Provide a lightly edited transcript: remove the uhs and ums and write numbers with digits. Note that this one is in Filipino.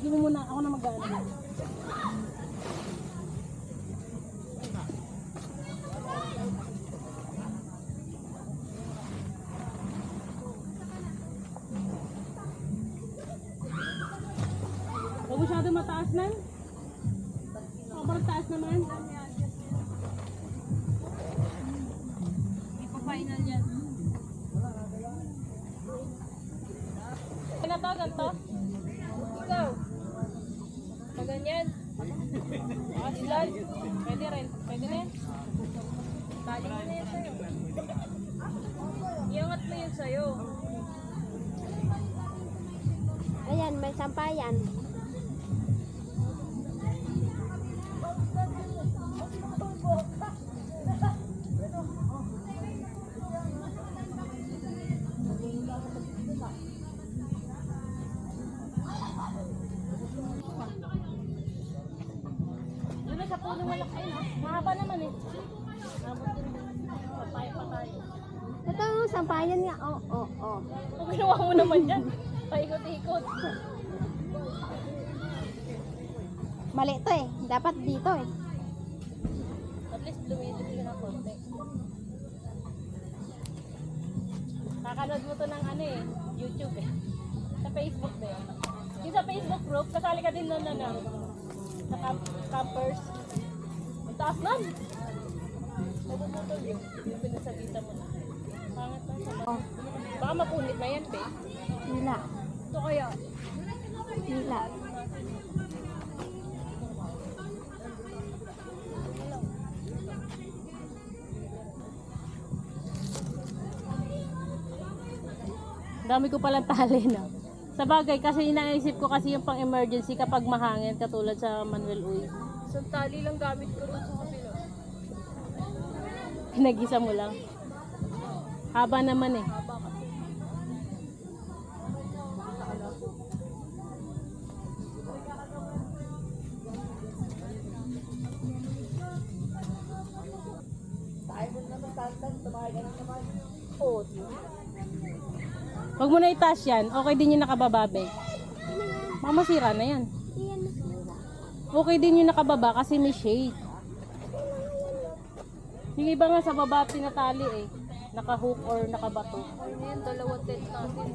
Sige mo muna, ako na mag-ano. Huwag masyado mataas na. Sobrang taas naman. Hindi pa final yan. Ano to? Ganto? Ikaw. Maganyan. Slide. Pwede rin. Pwede na yan. Tali mo na yan sa'yo. Iangat mo yun sa'yo. Ayan, may sampayan. Yun na sa puno malaki, no? Mahaba naman eh. Patay pa tayo. Ito, sampayan nga. Oh. Kung ginawa mo naman yan, paikot-ikot. Mali to eh. Dapat dito eh. At least lumilipin ka ng konti. Kakanood mo to ng ano eh, YouTube eh. Sa Facebook din. Yung sa Facebook group, kasali ka din nun na sa campers. Ang taas nun! Nabubutol yun. Yung pinasagita mo na. Pangit lang sa Oh, baka mapunit na yan, pe. hila. Ito kaya. Hila. Dami ko palang tali na. Sa bagay, kasi inaisip ko kasi yung pang emergency kapag mahangin, katulad sa Manuel Uy. So, tali lang gamit ko doon sa kapila. Pinag-isa mo lang. Haba naman eh. Haba kasi. Huwag mo na itaas yan. Okay din yung nakabababe. Mamasira na yan. Iyan masira. Okay din yung nakababa kasi may shade. Yung iba nga sa baba tinatali eh. Naka-hook or nakabato. Ano yan? Dalawang tent natin.